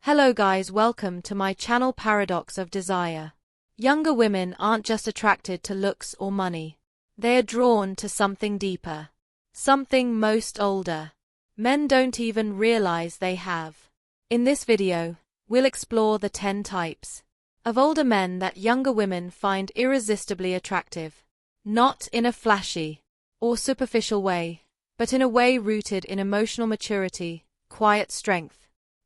Hello guys, welcome to my channel Paradox of Desire. Younger women aren't just attracted to looks or money. They are drawn to something deeper. Something most older men don't even realize they have. In this video, we'll explore the 10 types of older men that younger women find irresistibly attractive. Not in a flashy or superficial way, but in a way rooted in emotional maturity, quiet strength,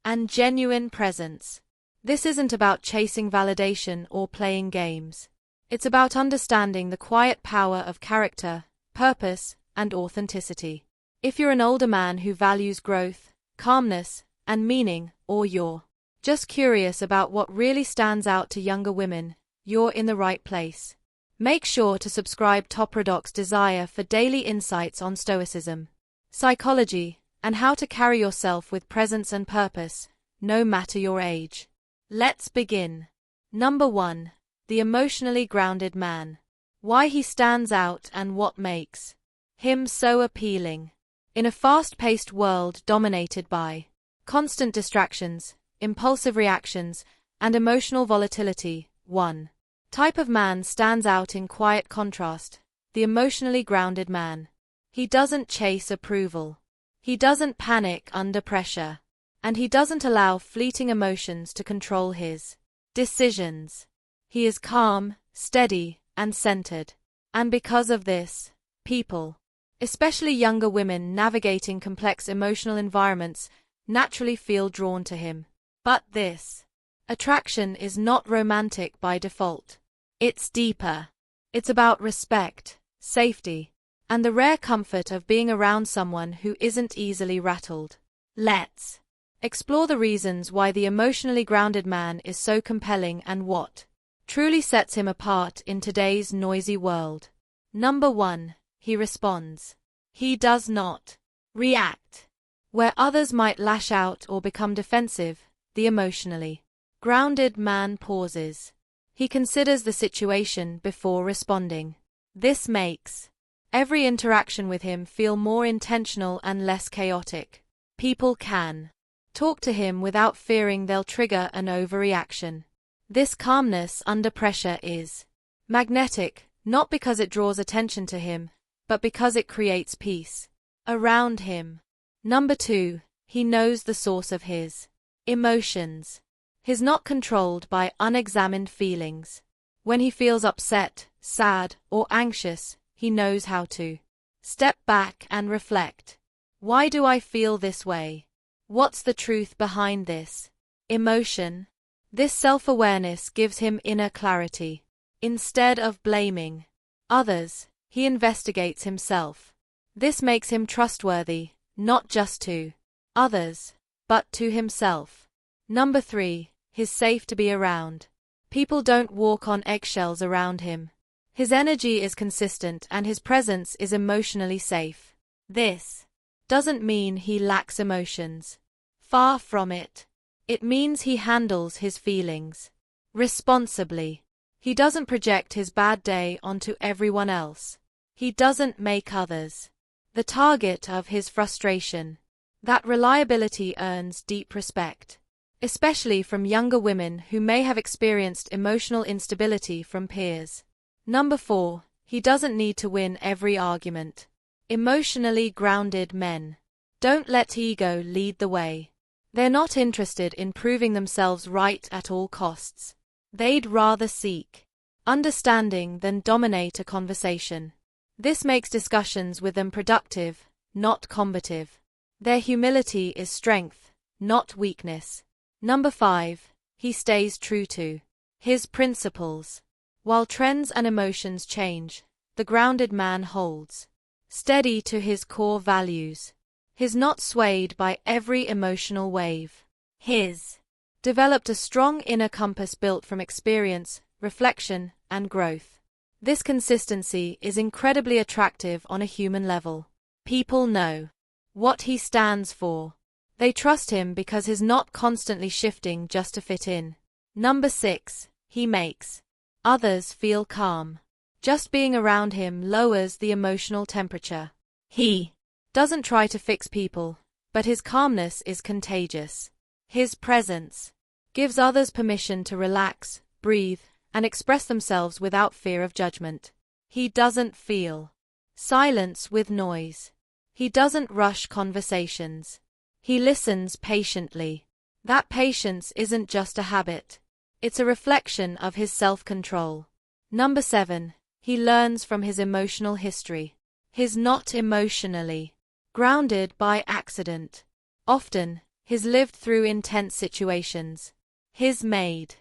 and genuine presence. This isn't about chasing validation or playing games. It's about understanding the quiet power of character, purpose, and authenticity. If you're an older man who values growth, calmness, and meaning, or you're just curious about what really stands out to younger women, you're in the right place. Make sure to subscribe to Paradox Desire for daily insights on stoicism, psychology, and how to carry yourself with presence and purpose, no matter your age. Let's begin. Number 1. The emotionally grounded man. Why he stands out and what makes him so appealing. In a fast-paced world dominated by constant distractions, impulsive reactions, and emotional volatility, one type of man stands out in quiet contrast: the emotionally grounded man. He doesn't chase approval. He doesn't panic under pressure. And he doesn't allow fleeting emotions to control his decisions. He is calm, steady, and centered. And because of this, people, especially younger women navigating complex emotional environments, naturally feel drawn to him. But this attraction is not romantic by default. It's deeper. It's about respect, safety, and the rare comfort of being around someone who isn't easily rattled. Let's explore the reasons why the emotionally grounded man is so compelling and what truly sets him apart in today's noisy world. Number 1. He responds. He does not react. Where others might lash out or become defensive, the emotionally grounded man pauses. He considers the situation before responding. This makes every interaction with him feel more intentional and less chaotic. People can talk to him without fearing they'll trigger an overreaction. This calmness under pressure is magnetic, not because it draws attention to him, but because it creates peace around him. Number 2. He knows the source of his emotions. He's not controlled by unexamined feelings. When he feels upset, sad, or anxious, he knows how to step back and reflect. Why do I feel this way? What's the truth behind this emotion? This self-awareness gives him inner clarity. Instead of blaming others, he investigates himself. This makes him trustworthy, not just to others, but to himself. Number 3. He's safe to be around. People don't walk on eggshells around him. His energy is consistent and his presence is emotionally safe. This doesn't mean he lacks emotions. Far from it. It means he handles his feelings responsibly. He doesn't project his bad day onto everyone else. He doesn't make others the target of his frustration. That reliability earns deep respect, especially from younger women who may have experienced emotional instability from peers. Number 4. He doesn't need to win every argument. Emotionally grounded men don't let ego lead the way. They're not interested in proving themselves right at all costs. They'd rather seek understanding than dominate a conversation. This makes discussions with them productive, not combative. Their humility is strength, not weakness. Number 5. He stays true to his principles. While trends and emotions change, the grounded man holds steady to his core values. He's not swayed by every emotional wave. He's developed a strong inner compass built from experience, reflection, and growth. This consistency is incredibly attractive on a human level. People know what he stands for. They trust him because he's not constantly shifting just to fit in. Number 6. He makes others feel calm. Just being around him lowers the emotional temperature. He doesn't try to fix people, but his calmness is contagious. His presence gives others permission to relax, breathe, and express themselves without fear of judgment. He doesn't fill silence with noise. He doesn't rush conversations. He listens patiently. That patience isn't just a habit. It's a reflection of his self-control. Number 7. He learns from his emotional history. He's not emotionally grounded by accident. Often, he's lived through intense situations. He's made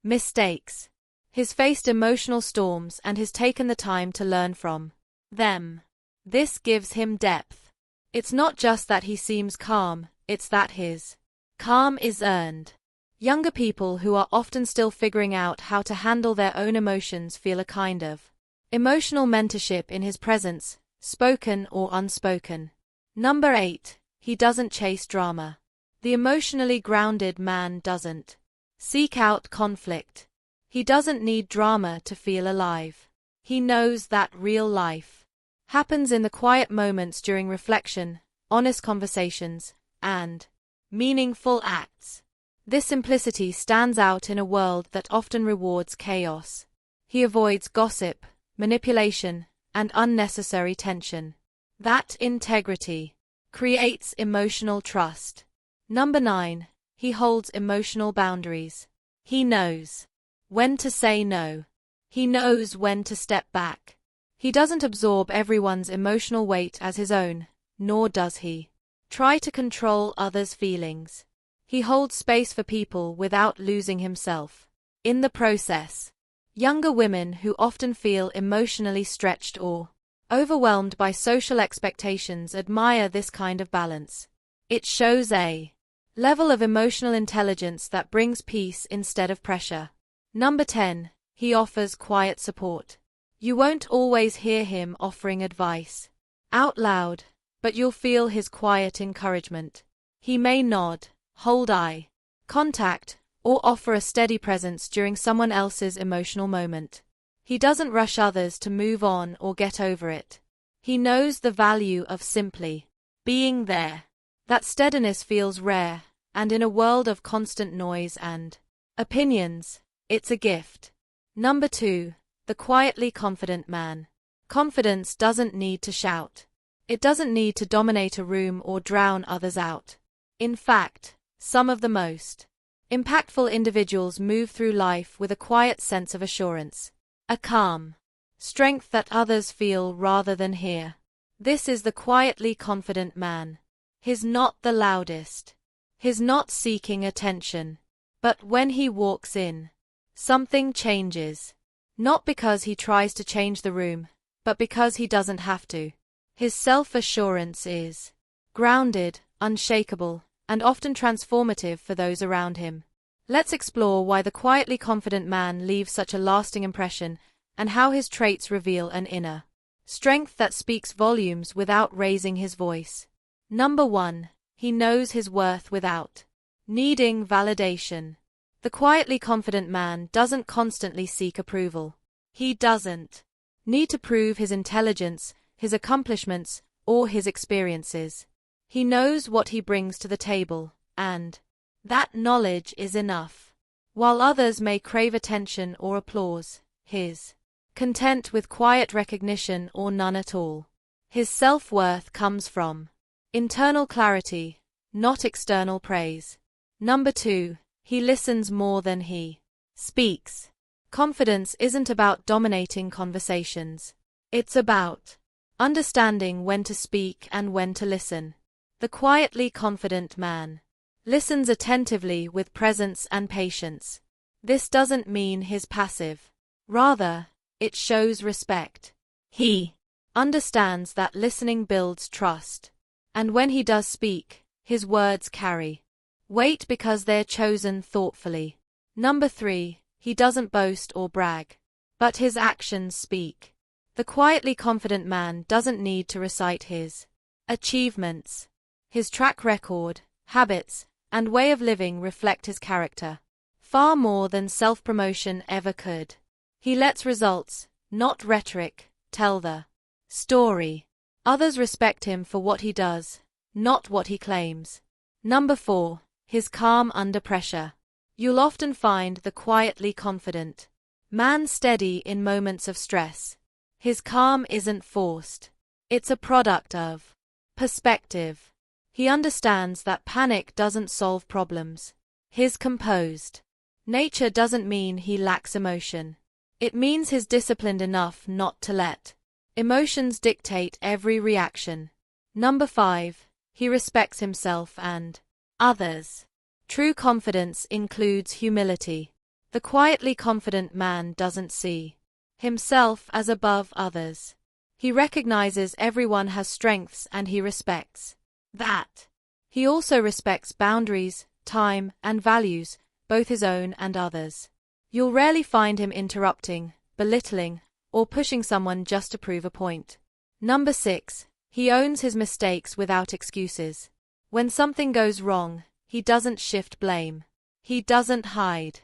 mistakes. He's faced emotional storms and has taken the time to learn from them. This gives him depth. It's not just that he seems calm, it's that his calm is earned. Younger people who are often still figuring out how to handle their own emotions feel a kind of emotional mentorship in his presence, spoken or unspoken. Number 8. He doesn't chase drama. The emotionally grounded man doesn't seek out conflict. He doesn't need drama to feel alive. He knows that real life happens in the quiet moments during reflection, honest conversations, and meaningful acts. This simplicity stands out in a world that often rewards chaos. He avoids gossip, manipulation, and unnecessary tension. That integrity creates emotional trust. Number 9. He holds emotional boundaries. He knows when to say no. He knows when to step back. He doesn't absorb everyone's emotional weight as his own, nor does he try to control others' feelings. He holds space for people without losing himself in the process. Younger women who often feel emotionally stretched or overwhelmed by social expectations admire this kind of balance. It shows a level of emotional intelligence that brings peace instead of pressure. Number 10. He offers quiet support. You won't always hear him offering advice out loud, but you'll feel his quiet encouragement. He may nod, hold eye contact, or offer a steady presence during someone else's emotional moment. He doesn't rush others to move on or get over it. He knows the value of simply being there. That steadiness feels rare, and in a world of constant noise and opinions, it's a gift. Number 2. The quietly confident man. Confidence doesn't need to shout. It doesn't need to dominate a room or drown others out. In fact, some of the most impactful individuals move through life with a quiet sense of assurance, a calm strength that others feel rather than hear. This is the quietly confident man. He's not the loudest. He's not seeking attention. But when he walks in, something changes. Not because he tries to change the room, but because he doesn't have to. His self-assurance is grounded, unshakable, and often transformative for those around him. Let's explore why the quietly confident man leaves such a lasting impression and how his traits reveal an inner strength that speaks volumes without raising his voice. Number 1. He knows his worth without needing validation. The quietly confident man doesn't constantly seek approval. He doesn't need to prove his intelligence, his accomplishments, or his experiences. He knows what he brings to the table, and that knowledge is enough. While others may crave attention or applause, he's content with quiet recognition or none at all. His self-worth comes from internal clarity, not external praise. Number 2. He listens more than he speaks. Confidence isn't about dominating conversations. It's about understanding when to speak and when to listen. The quietly confident man listens attentively with presence and patience. This doesn't mean he's passive. Rather, it shows respect. He understands that listening builds trust. And when he does speak, his words carry weight because they're chosen thoughtfully. Number 3. He doesn't boast or brag, but his actions speak. The quietly confident man doesn't need to recite his achievements. His track record, habits, and way of living reflect his character, far more than self-promotion ever could. He lets results, not rhetoric, tell the story. Others respect him for what he does, not what he claims. Number 4. his calm under pressure. You'll often find the quietly confident man steady in moments of stress. His calm isn't forced. It's a product of perspective. He understands that panic doesn't solve problems. His composed nature doesn't mean he lacks emotion. It means he's disciplined enough not to let emotions dictate every reaction. Number 5. He respects himself and others. True confidence includes humility. The quietly confident man doesn't see himself as above others. He recognizes everyone has strengths and he respects that. He also respects boundaries, time, and values, both his own and others. You'll rarely find him interrupting, belittling, or pushing someone just to prove a point. Number 6. He owns his mistakes without excuses. When something goes wrong, he doesn't shift blame. He doesn't hide.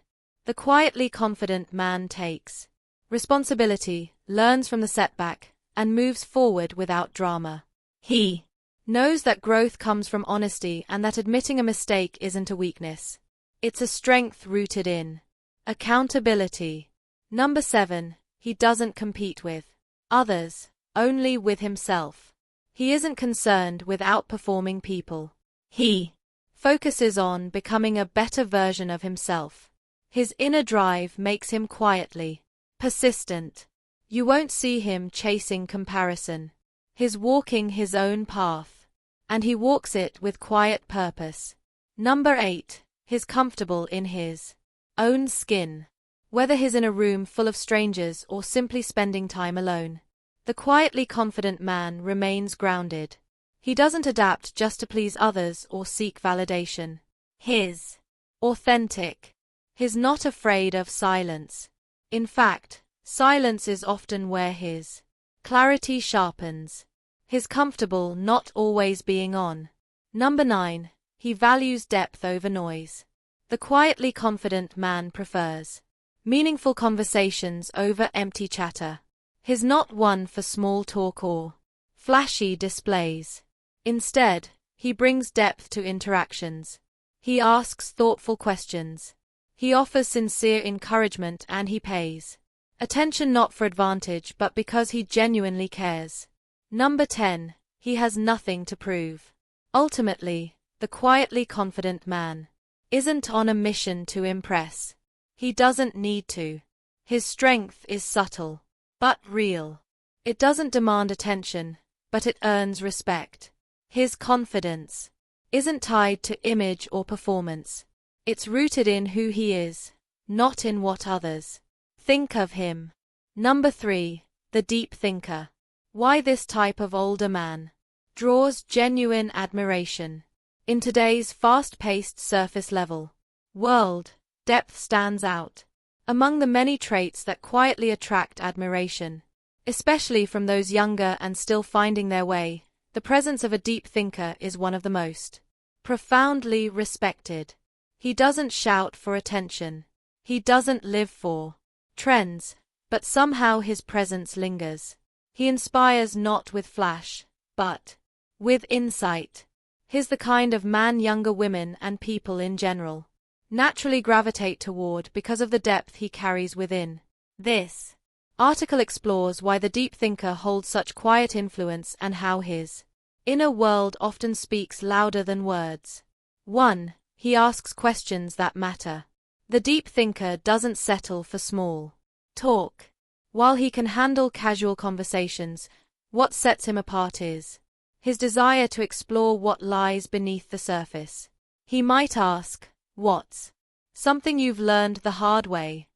The quietly confident man takes responsibility, learns from the setback, and moves forward without drama. He knows that growth comes from honesty and that admitting a mistake isn't a weakness. It's a strength rooted in accountability. Number 7. He doesn't compete with others, only with himself. He isn't concerned with outperforming people. He focuses on becoming a better version of himself. His inner drive makes him quietly persistent. You won't see him chasing comparison. He's walking his own path, and he walks it with quiet purpose. Number 8. He's comfortable in his own skin. Whether he's in a room full of strangers or simply spending time alone, the quietly confident man remains grounded. He doesn't adapt just to please others or seek validation. He's authentic. He's not afraid of silence. In fact, silence is often where his clarity sharpens. He's comfortable not always being on. Number 9. He values depth over noise. The quietly confident man prefers meaningful conversations over empty chatter. He's not one for small talk or flashy displays. Instead, he brings depth to interactions. He asks thoughtful questions. He offers sincere encouragement and he pays attention not for advantage but because he genuinely cares. Number 10. He has nothing to prove. Ultimately, the quietly confident man isn't on a mission to impress. He doesn't need to. His strength is subtle, but real. It doesn't demand attention, but it earns respect. His confidence isn't tied to image or performance. It's rooted in who he is, not in what others think of him. Number 3. The deep thinker. Why this type of older man draws genuine admiration. In today's fast-paced surface-level world, depth stands out. Among the many traits that quietly attract admiration, especially from those younger and still finding their way, the presence of a deep thinker is one of the most profoundly respected. He doesn't shout for attention. He doesn't live for trends, but somehow his presence lingers. He inspires not with flash, but with insight. He's the kind of man younger women and people in general naturally gravitate toward because of the depth he carries within. This article explores why the deep thinker holds such quiet influence and how his inner world often speaks louder than words. 1. He asks questions that matter. The deep thinker doesn't settle for small talk. While he can handle casual conversations, what sets him apart is his desire to explore what lies beneath the surface. He might ask, "What's something you've learned the hard way?"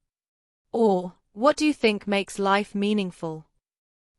Or, "What do you think makes life meaningful?"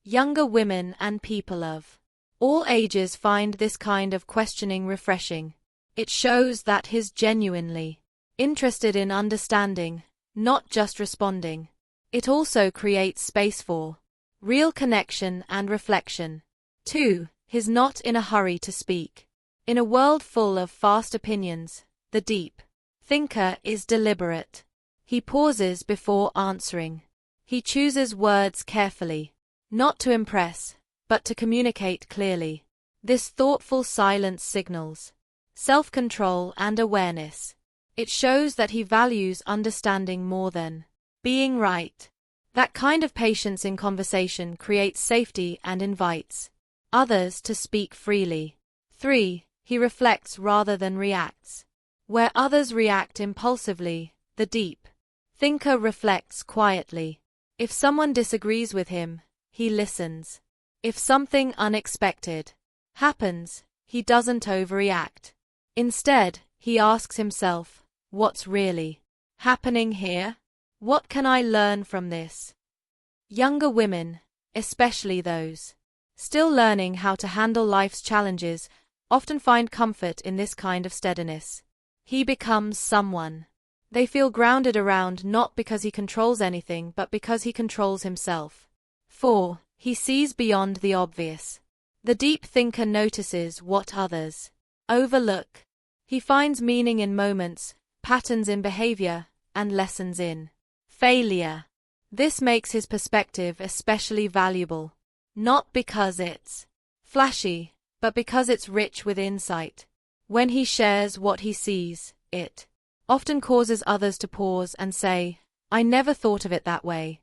Younger women and people of all ages find this kind of questioning refreshing. It shows that he's genuinely interested in understanding, not just responding. It also creates space for real connection and reflection. 2. He's not in a hurry to speak. In a world full of fast opinions, the deep thinker is deliberate. He pauses before answering. He chooses words carefully, not to impress, but to communicate clearly. This thoughtful silence signals self-control, and awareness. It shows that he values understanding more than being right. That kind of patience in conversation creates safety and invites others to speak freely. 3. He reflects rather than reacts. Where others react impulsively, the deep thinker reflects quietly. If someone disagrees with him, he listens. If something unexpected happens, he doesn't overreact. Instead, he asks himself, what's really happening here? What can I learn from this? Younger women, especially those still learning how to handle life's challenges, often find comfort in this kind of steadiness. He becomes someone they feel grounded around, not because he controls anything but because he controls himself. 4. He sees beyond the obvious. The deep thinker notices what others overlook. He finds meaning in moments, patterns in behavior, and lessons in failure. This makes his perspective especially valuable, not because it's flashy, but because it's rich with insight. When he shares what he sees, it often causes others to pause and say, I never thought of it that way.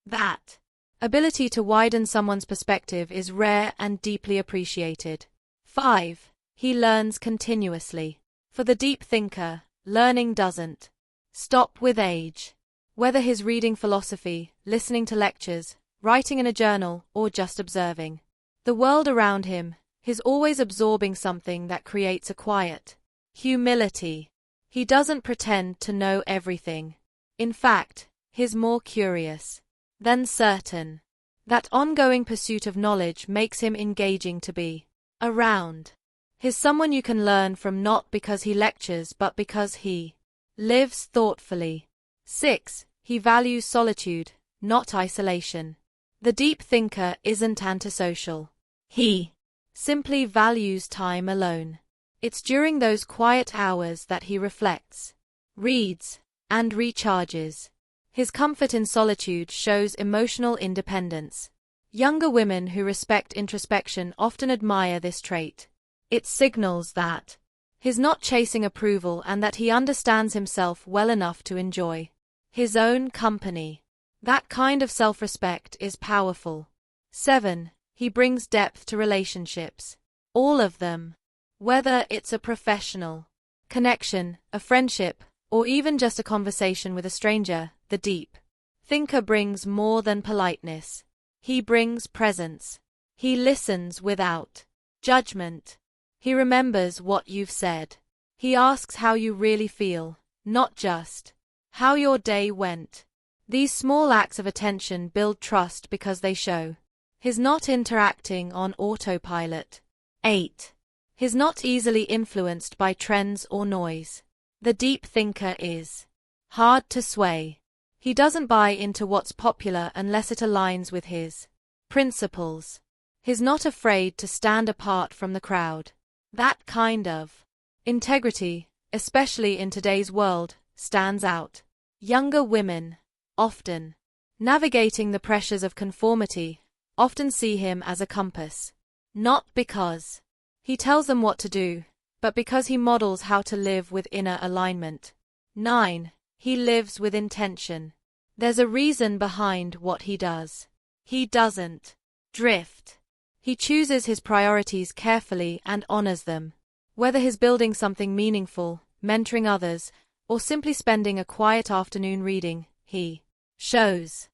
That ability to widen someone's perspective is rare and deeply appreciated. 5. He learns continuously. For the deep thinker, learning doesn't stop with age. Whether he's reading philosophy, listening to lectures, writing in a journal, or just observing the world around him, he's always absorbing something that creates a quiet humility. He doesn't pretend to know everything. In fact, he's more curious than certain. That ongoing pursuit of knowledge makes him engaging to be around. He's someone you can learn from, not because he lectures but because he lives thoughtfully. 6. He values solitude, not isolation. The deep thinker isn't antisocial. He simply values time alone. It's during those quiet hours that he reflects, reads, and recharges. His comfort in solitude shows emotional independence. Younger women who respect introspection often admire this trait. It signals that he's not chasing approval and that he understands himself well enough to enjoy his own company. That kind of self-respect is powerful. 7. He brings depth to relationships. All of them. Whether it's a professional connection, a friendship, or even just a conversation with a stranger, the deep thinker brings more than politeness. He brings presence. He listens without judgment. He remembers what you've said. He asks how you really feel, not just how your day went. These small acts of attention build trust because they show he's not interacting on autopilot. 8. He's not easily influenced by trends or noise. The deep thinker is hard to sway. He doesn't buy into what's popular unless it aligns with his principles. He's not afraid to stand apart from the crowd. That kind of integrity, especially in today's world, stands out. Younger women, often navigating the pressures of conformity, often see him as a compass. Not because he tells them what to do, but because he models how to live with inner alignment. 9. He lives with intention. There's a reason behind what he does. He doesn't drift. He chooses his priorities carefully and honors them. Whether he's building something meaningful, mentoring others, or simply spending a quiet afternoon reading, he shows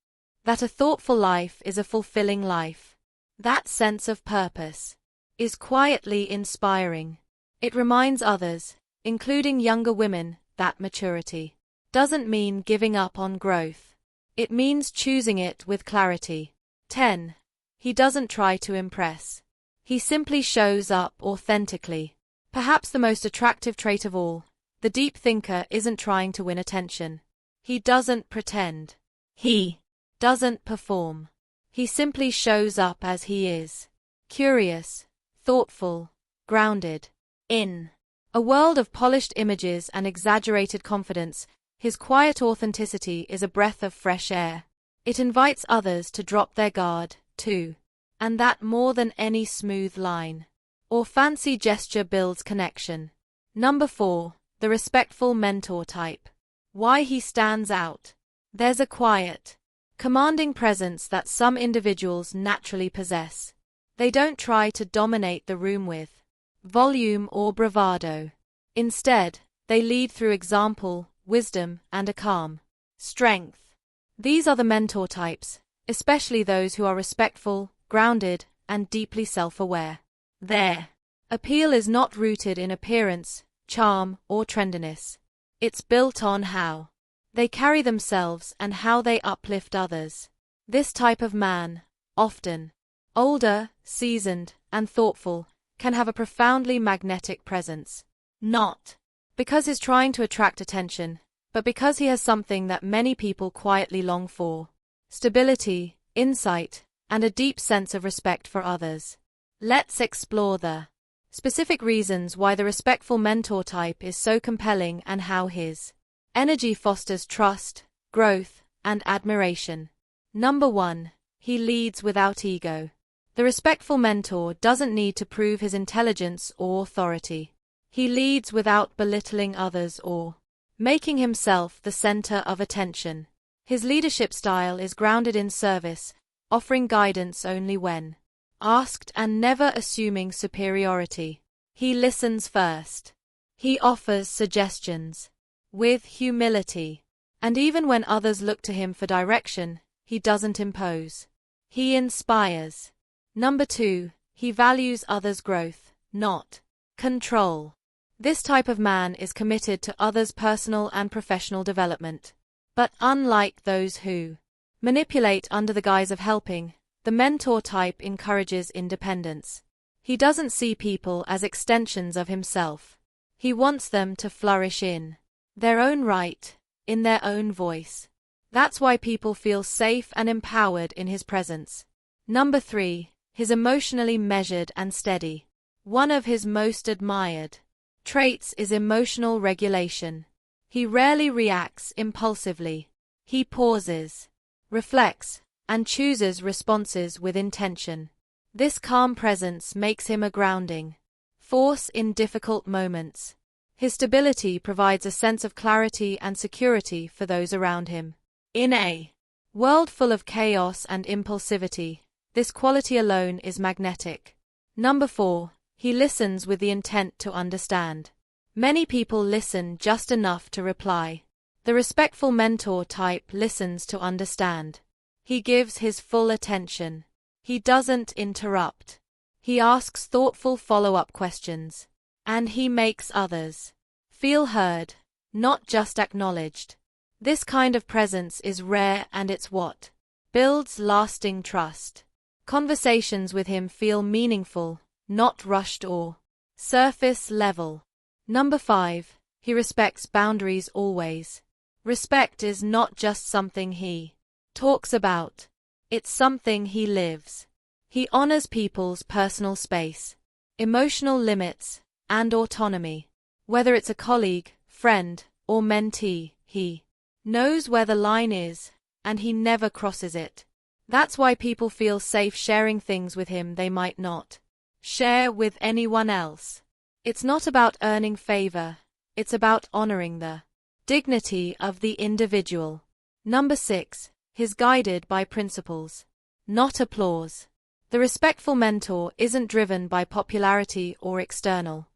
that a thoughtful life is a fulfilling life. That sense of purpose is quietly inspiring. It reminds others, including younger women, that maturity doesn't mean giving up on growth. It means choosing it with clarity. 10. He doesn't try to impress. He simply shows up authentically. Perhaps the most attractive trait of all, the deep thinker isn't trying to win attention. He doesn't pretend. He doesn't perform. He simply shows up as he is. Curious, thoughtful, grounded. In a world of polished images and exaggerated confidence, his quiet authenticity is a breath of fresh air. It invites others to drop their guard, too. And that more than any smooth line or fancy gesture builds connection. Number 4. The respectful mentor type. Why he stands out. There's a quiet, commanding presence that some individuals naturally possess. They don't try to dominate the room with volume or bravado. Instead, they lead through example, wisdom, and a calm strength. These are the mentor types, especially those who are respectful, grounded, and deeply self-aware. Their appeal is not rooted in appearance, charm, or trendiness. It's built on how they carry themselves and how they uplift others. This type of man, often older, seasoned, and thoughtful, can have a profoundly magnetic presence. Not because he's trying to attract attention, but because he has something that many people quietly long for: stability, insight, and a deep sense of respect for others. Let's explore the specific reasons why the respectful mentor type is so compelling and how his energy fosters trust, growth, and admiration. Number 1. He leads without ego. The respectful mentor doesn't need to prove his intelligence or authority. He leads without belittling others or making himself the center of attention. His leadership style is grounded in service, offering guidance only when asked and never assuming superiority. He listens first. He offers suggestions with humility. And even when others look to him for direction, he doesn't impose. He inspires. Number 2. He values others' growth, not control. This type of man is committed to others' personal and professional development. But unlike those who manipulate under the guise of helping, the mentor type encourages independence. He doesn't see people as extensions of himself. He wants them to flourish in their own right, in their own voice. That's why people feel safe and empowered in his presence. Number 3. His emotionally measured and steady. One of his most admired traits is emotional regulation. He rarely reacts impulsively. He pauses, reflects, and chooses responses with intention. This calm presence makes him a grounding force in difficult moments. His stability provides a sense of clarity and security for those around him. In a world full of chaos and impulsivity, this quality alone is magnetic. Number 4. He listens with the intent to understand. Many people listen just enough to reply. The respectful mentor type listens to understand. He gives his full attention. He doesn't interrupt. He asks thoughtful follow-up questions. And he makes others feel heard, not just acknowledged. This kind of presence is rare, and it's what builds lasting trust. Conversations with him feel meaningful, not rushed or surface level. Number 5. He respects boundaries always. Respect is not just something he talks about. It's something he lives. He honors people's personal space, emotional limits, and autonomy. Whether it's a colleague, friend, or mentee, he knows where the line is, and he never crosses it. That's why people feel safe sharing things with him they might not share with anyone else. It's not about earning favor, it's about honoring the dignity of the individual. Number 6. He's guided by principles, not applause. The respectful mentor isn't driven by popularity or external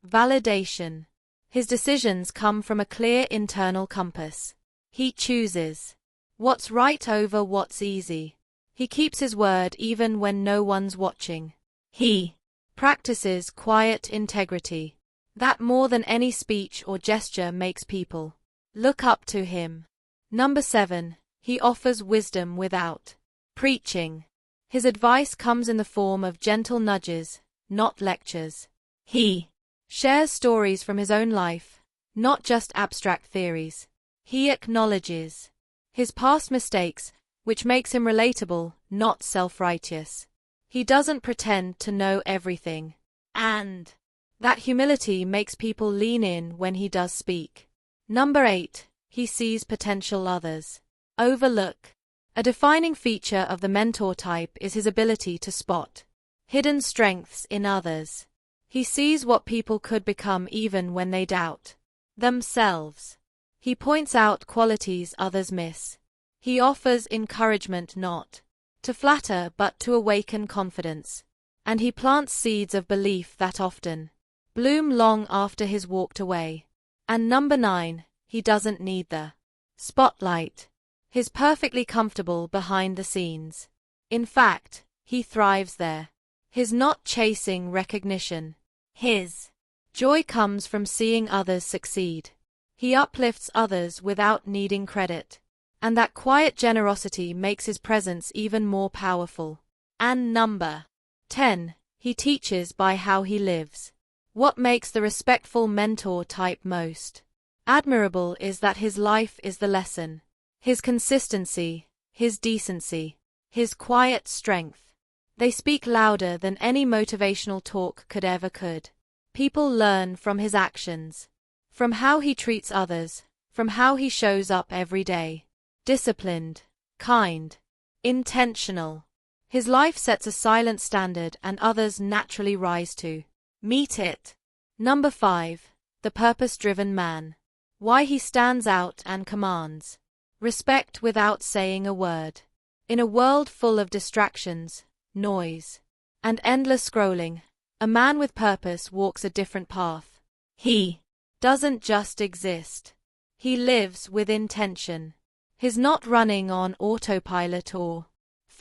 validation. His decisions come from a clear internal compass. He chooses what's right over what's easy. He keeps his word even when no one's watching. He practices quiet integrity. That more than any speech or gesture makes people look up to him. Number 7. He offers wisdom without preaching. His advice comes in the form of gentle nudges, not lectures. He shares stories from his own life, not just abstract theories. He acknowledges his past mistakes, which makes him relatable, not self-righteous. He doesn't pretend to know everything. And that humility makes people lean in when he does speak. Number 8. He sees potential others overlook. A defining feature of the mentor type is his ability to spot hidden strengths in others. He sees what people could become even when they doubt themselves. He points out qualities others miss. He offers encouragement not to flatter but to awaken confidence. And he plants seeds of belief that often bloom long after he's walked away. And number 9, he doesn't need the spotlight. He's perfectly comfortable behind the scenes. In fact, he thrives there. He's not chasing recognition. His joy comes from seeing others succeed. He uplifts others without needing credit. And that quiet generosity makes his presence even more powerful. And number 10. He teaches by how he lives. What makes the respectful mentor type most admirable is that his life is the lesson. His consistency, his decency, his quiet strength. They speak louder than any motivational talk could. People learn from his actions. From how he treats others, from how he shows up every day. Disciplined, kind, intentional. His life sets a silent standard and others naturally rise to meet it. Number 5. The purpose-driven man. Why he stands out and commands respect without saying a word. In a world full of distractions, noise, and endless scrolling, a man with purpose walks a different path. He doesn't just exist. He lives with intention. He's not running on autopilot or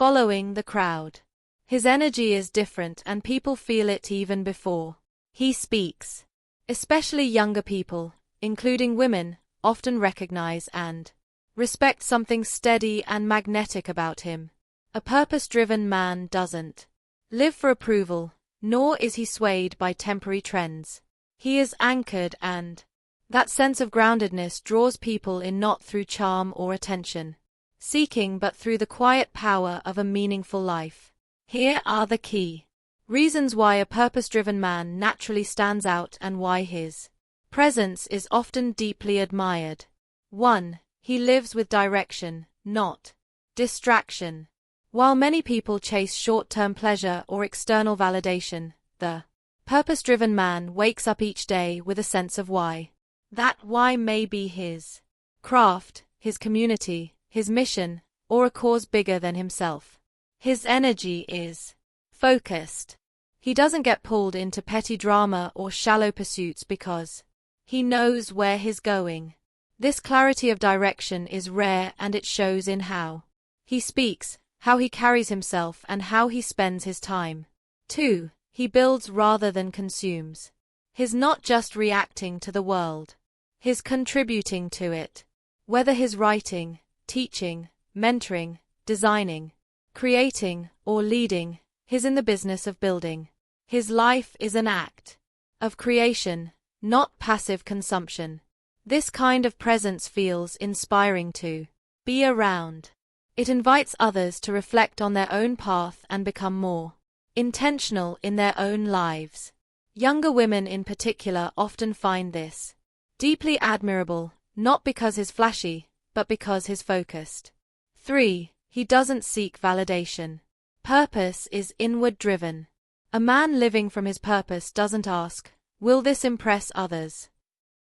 following the crowd. His energy is different and people feel it even before he speaks. Especially younger people, including women, often recognize and respect something steady and magnetic about him. A purpose-driven man doesn't live for approval, nor is he swayed by temporary trends. He is anchored, and that sense of groundedness draws people in not through charm or attention seeking but through the quiet power of a meaningful life. Here are the key reasons why a purpose-driven man naturally stands out and why his presence is often deeply admired. 1. He lives with direction, not distraction. While many people chase short-term pleasure or external validation, the purpose-driven man wakes up each day with a sense of why. That why may be his craft, his community, his mission, or a cause bigger than himself. His energy is focused. He doesn't get pulled into petty drama or shallow pursuits because he knows where he's going. This clarity of direction is rare and it shows in how he speaks, how he carries himself, and how he spends his time. 2. He builds rather than consumes. He's not just reacting to the world. He's contributing to it. Whether he's writing, teaching, mentoring, designing, creating, or leading, he's in the business of building. His life is an act of creation, not passive consumption. This kind of presence feels inspiring to be around. It invites others to reflect on their own path and become more intentional in their own lives. Younger women in particular often find this deeply admirable, not because he's flashy, but because he's focused. 3. He doesn't seek validation. Purpose is inward-driven. A man living from his purpose doesn't ask, will this impress others?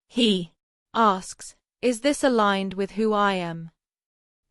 He asks, is this aligned with who I am?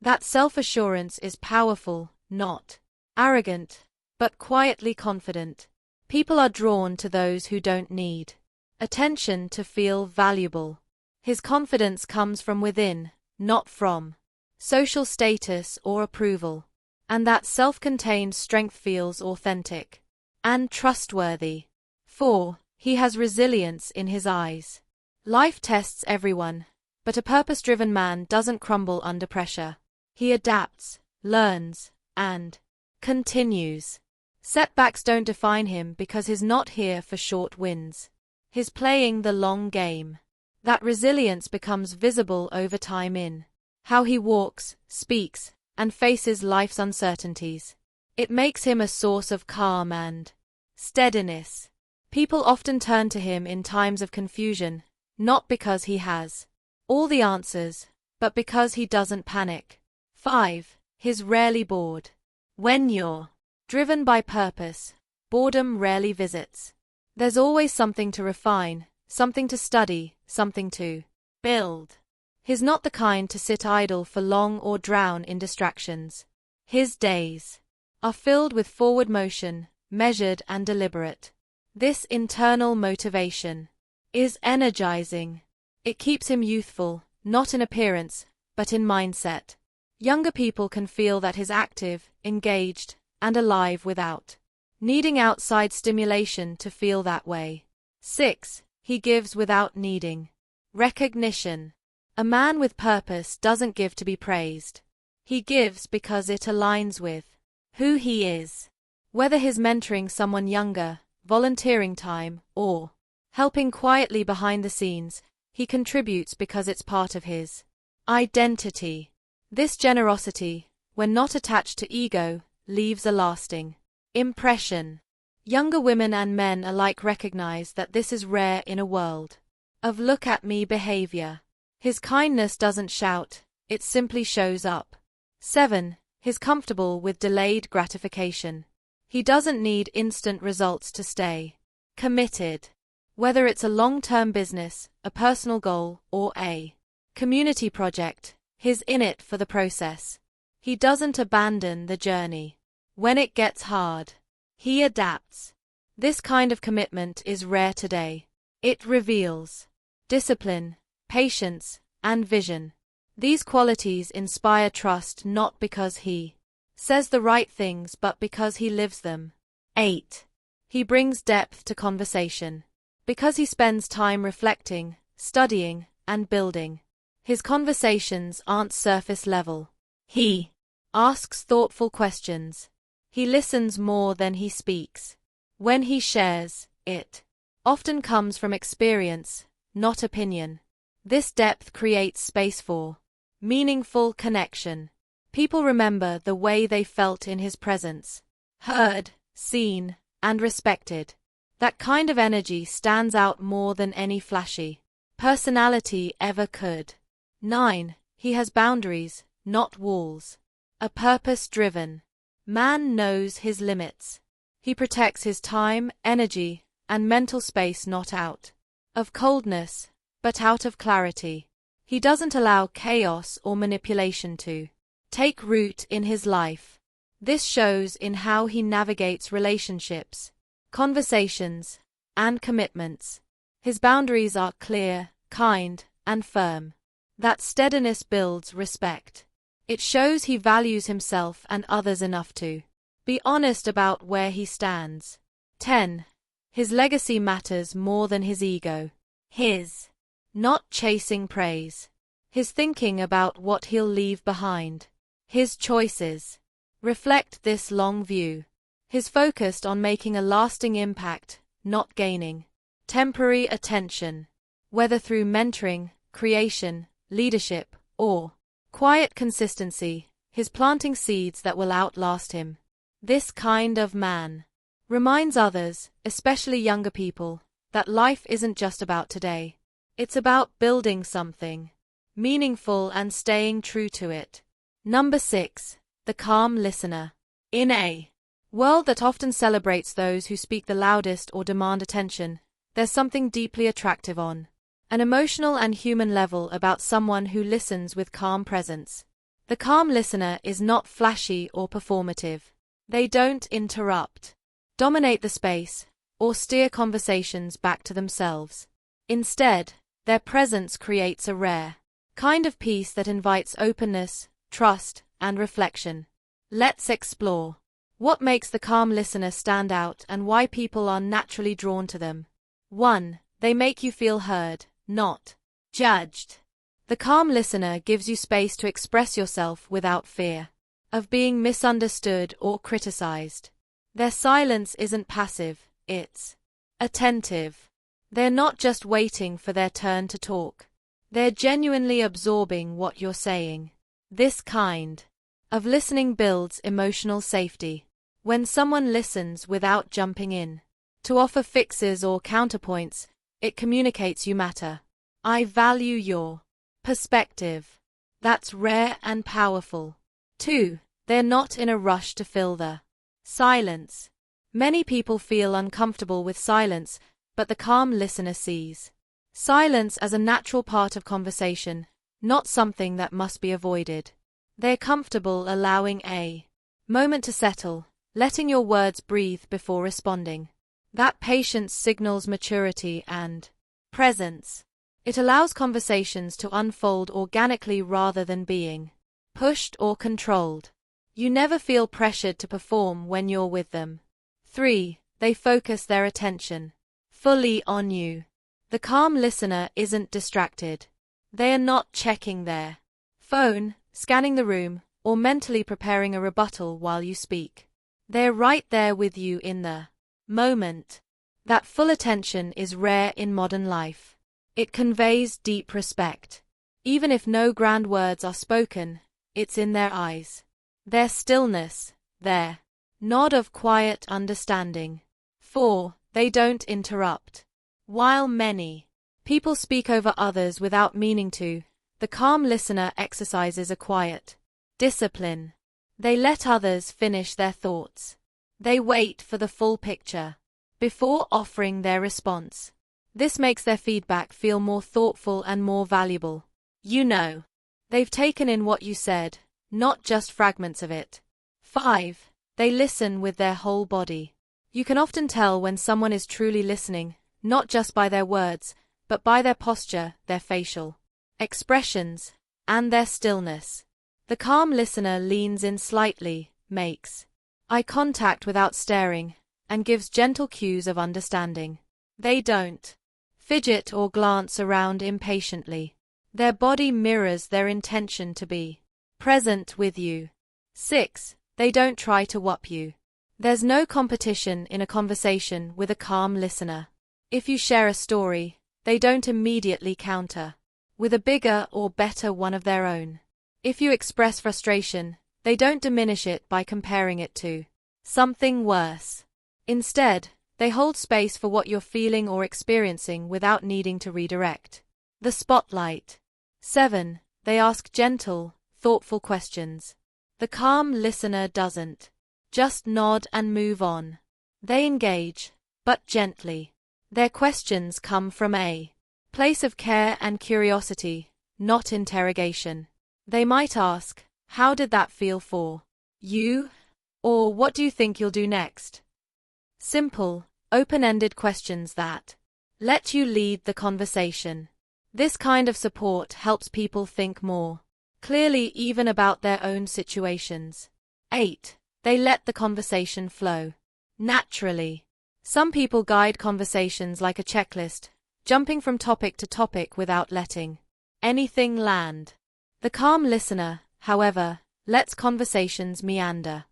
That self-assurance is powerful, not arrogant, but quietly confident. People are drawn to those who don't need attention to feel valuable. His confidence comes from within, not from social status or approval. And that self-contained strength feels authentic and trustworthy. 4. He has resilience in his eyes. Life tests everyone, but a purpose-driven man doesn't crumble under pressure. He adapts, learns, and continues. Setbacks don't define him because he's not here for short wins. He's playing the long game. That resilience becomes visible over time in how he walks, speaks, and faces life's uncertainties. It makes him a source of calm and steadiness. People often turn to him in times of confusion, not because he has all the answers, but because he doesn't panic. 5. He's rarely bored. When you're driven by purpose, boredom rarely visits. There's always something to refine, something to study, something to build. He's not the kind to sit idle for long or drown in distractions. His days are filled with forward motion, measured and deliberate. This internal motivation is energizing. It keeps him youthful, not in appearance, but in mindset. Younger people can feel that he's active, engaged, and alive without needing outside stimulation to feel that way. 6. He gives without needing recognition. A man with purpose doesn't give to be praised. He gives because it aligns with who he is. Whether he's mentoring someone younger, volunteering time, or helping quietly behind the scenes, he contributes because it's part of his identity. This generosity, when not attached to ego, leaves a lasting impression. Younger women and men alike recognize that this is rare in a world of look-at-me behavior. His kindness doesn't shout, it simply shows up. 7. He's comfortable with delayed gratification. He doesn't need instant results to stay committed. Whether it's a long-term business, a personal goal, or a community project, he's in it for the process. He doesn't abandon the journey. When it gets hard, he adapts. This kind of commitment is rare today. It reveals discipline, patience, and vision. These qualities inspire trust not because he says the right things but because he lives them. 8. He brings depth to conversation. Because he spends time reflecting, studying, and building. His conversations aren't surface level. He asks thoughtful questions. He listens more than he speaks. When he shares, it often comes from experience, not opinion. This depth creates space for meaningful connection. People remember the way they felt in his presence. Heard, seen, and respected. That kind of energy stands out more than any flashy personality ever could. 9. He has boundaries, not walls. A purpose-driven man knows his limits. He protects his time, energy, and mental space not out of coldness, but out of clarity. He doesn't allow chaos or manipulation to take root in his life. This shows in how he navigates relationships, conversations, and commitments. His boundaries are clear, kind, and firm. That steadiness builds respect. It shows he values himself and others enough to be honest about where he stands. 10. His legacy matters more than his ego. His not chasing praise. His thinking about what he'll leave behind. His choices reflect this long view. He's focused on making a lasting impact, not gaining temporary attention. Whether through mentoring, creation, leadership, or quiet consistency, he's planting seeds that will outlast him. This kind of man reminds others, especially younger people, that life isn't just about today. It's about building something meaningful and staying true to it. Number 6. The calm listener. In a world that often celebrates those who speak the loudest or demand attention, there's something deeply attractive on an emotional and human level about someone who listens with calm presence. The calm listener is not flashy or performative. They don't interrupt, dominate the space, or steer conversations back to themselves. Instead, their presence creates a rare kind of peace that invites openness, trust, and reflection. Let's explore what makes the calm listener stand out and why people are naturally drawn to them. 1. They make you feel heard, not judged. The calm listener gives you space to express yourself without fear of being misunderstood or criticized. Their silence isn't passive, it's attentive. They're not just waiting for their turn to talk. They're genuinely absorbing what you're saying. This kind of listening builds emotional safety. When someone listens without jumping in to offer fixes or counterpoints, it communicates you matter. I value your perspective. That's rare and powerful. 2. They're not in a rush to fill the silence. Many people feel uncomfortable with silence but the calm listener sees silence as a natural part of conversation, not something that must be avoided. They're comfortable allowing a moment to settle, letting your words breathe before responding. That patience signals maturity and presence. It allows conversations to unfold organically rather than being pushed or controlled. You never feel pressured to perform when you're with them. 3. They focus their attention fully on you. The calm listener isn't distracted. They are not checking their phone, scanning the room, or mentally preparing a rebuttal while you speak. They're right there with you in the moment. That full attention is rare in modern life. It conveys deep respect. Even if no grand words are spoken, it's in their eyes, their stillness, their nod of quiet understanding. 4. They don't interrupt. While many people speak over others without meaning to, the calm listener exercises a quiet discipline. They let others finish their thoughts. They wait for the full picture before offering their response. This makes their feedback feel more thoughtful and more valuable. You know, they've taken in what you said, not just fragments of it. 5. They listen with their whole body. You can often tell when someone is truly listening, not just by their words, but by their posture, their facial expressions, and their stillness. The calm listener leans in slightly, makes eye contact without staring, and gives gentle cues of understanding. They don't fidget or glance around impatiently. Their body mirrors their intention to be present with you. 6. They don't try to whop you. There's no competition in a conversation with a calm listener. If you share a story, they don't immediately counter with a bigger or better one of their own. If you express frustration, they don't diminish it by comparing it to something worse. Instead, they hold space for what you're feeling or experiencing without needing to redirect the spotlight. 7. They ask gentle, thoughtful questions. The calm listener doesn't just nod and move on. They engage, but gently. Their questions come from a place of care and curiosity, not interrogation. They might ask, "How did that feel for you?" Or "What do you think you'll do next?" Simple, open-ended questions that let you lead the conversation. This kind of support helps people think more clearly even about their own situations. 8. They let the conversation flow naturally. Some people guide conversations like a checklist, jumping from topic to topic without letting anything land. The calm listener, however, lets conversations meander.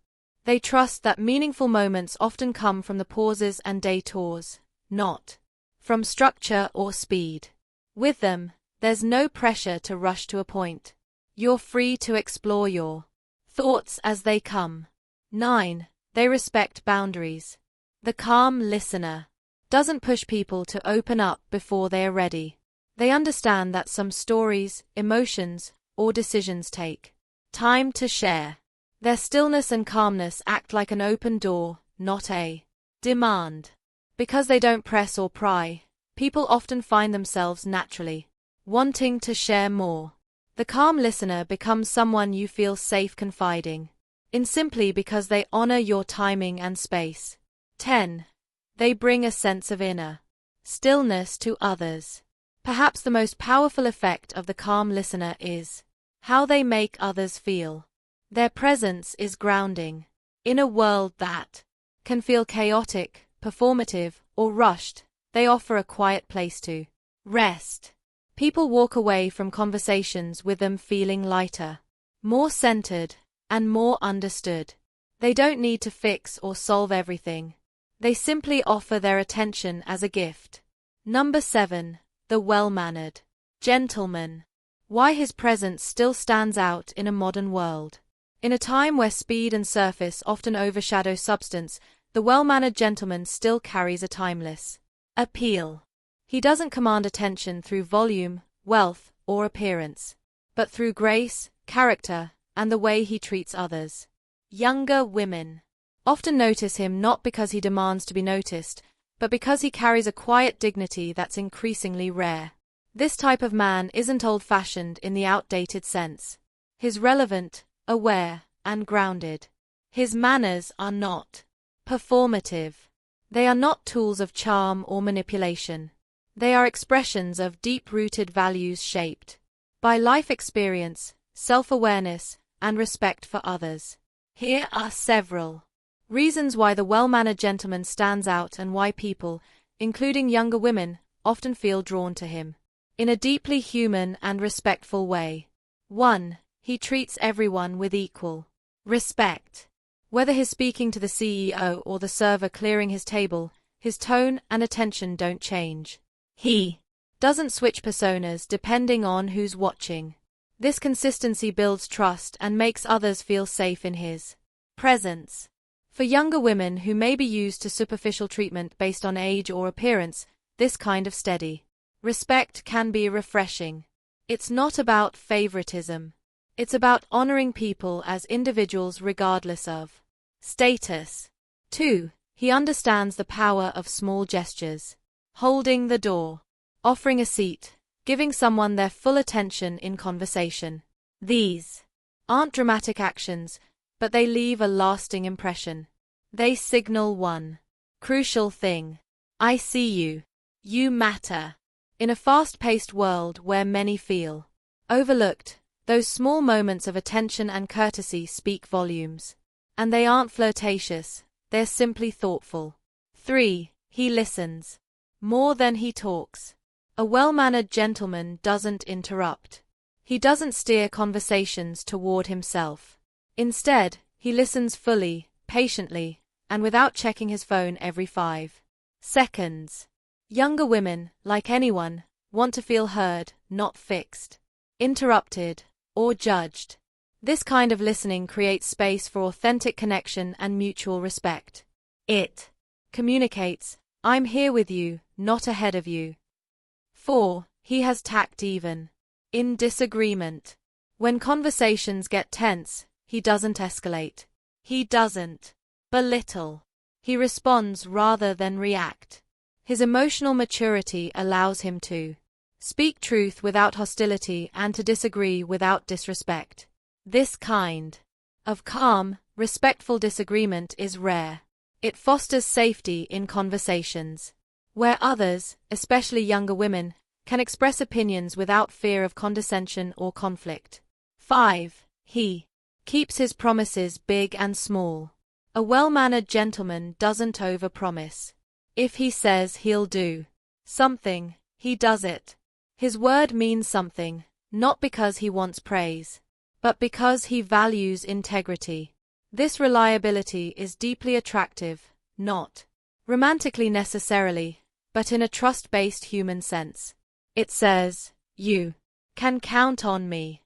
They trust that meaningful moments often come from the pauses and detours, not from structure or speed. With them, there's no pressure to rush to a point. You're free to explore your thoughts as they come. 9. They respect boundaries. The calm listener doesn't push people to open up before they are ready. They understand that some stories, emotions, or decisions take time to share. Their stillness and calmness act like an open door, not a demand. Because they don't press or pry, people often find themselves naturally wanting to share more. The calm listener becomes someone you feel safe confiding in simply because they honor your timing and space. 10. They bring a sense of inner stillness to others. Perhaps the most powerful effect of the calm listener is how they make others feel. Their presence is grounding. In a world that can feel chaotic, performative, or rushed, they offer a quiet place to rest. People walk away from conversations with them feeling lighter, more centered, and more understood. They don't need to fix or solve everything. They simply offer their attention as a gift. Number 7. The well-mannered gentleman. Why his presence still stands out in a modern world. In a time where speed and surface often overshadow substance, the well-mannered gentleman still carries a timeless appeal. He doesn't command attention through volume, wealth, or appearance, but through grace, character, and the way he treats others. Younger women often notice him not because he demands to be noticed, but because he carries a quiet dignity that's increasingly rare. This type of man isn't old-fashioned in the outdated sense. He's relevant, aware, and grounded. His manners are not performative. They are not tools of charm or manipulation. They are expressions of deep-rooted values shaped by life experience, self-awareness, and respect for others. Here are several reasons why the well-mannered gentleman stands out and why people, including younger women, often feel drawn to him. In a deeply human and respectful way. 1. He treats everyone with equal respect. Whether he's speaking to the CEO or the server clearing his table, his tone and attention don't change. He doesn't switch personas depending on who's watching. This consistency builds trust and makes others feel safe in his presence. For younger women who may be used to superficial treatment based on age or appearance, this kind of steady respect can be refreshing. It's not about favoritism. It's about honoring people as individuals regardless of status. 2. He understands the power of small gestures. Holding the door, offering a seat, giving someone their full attention in conversation. These aren't dramatic actions, but they leave a lasting impression. They signal one crucial thing. I see you. You matter. In a fast-paced world where many feel overlooked, those small moments of attention and courtesy speak volumes. And they aren't flirtatious, they're simply thoughtful. 3. He listens more than he talks. A well-mannered gentleman doesn't interrupt. He doesn't steer conversations toward himself. Instead, he listens fully, patiently, and without checking his phone every 5 seconds. Younger women, like anyone, want to feel heard, not fixed, interrupted, or judged. This kind of listening creates space for authentic connection and mutual respect. It communicates, I'm here with you, not ahead of you. 4. He has tact even in disagreement. When conversations get tense, he doesn't escalate. He doesn't belittle. He responds rather than react. His emotional maturity allows him to speak truth without hostility and to disagree without disrespect. This kind of calm, respectful disagreement is rare. It fosters safety in conversations, where others, especially younger women, can express opinions without fear of condescension or conflict. 5. He keeps his promises big and small. A well-mannered gentleman doesn't overpromise. If he says he'll do something, he does it. His word means something, not because he wants praise, but because he values integrity. This reliability is deeply attractive, not romantically necessarily, but in a trust-based human sense. It says, you can count on me.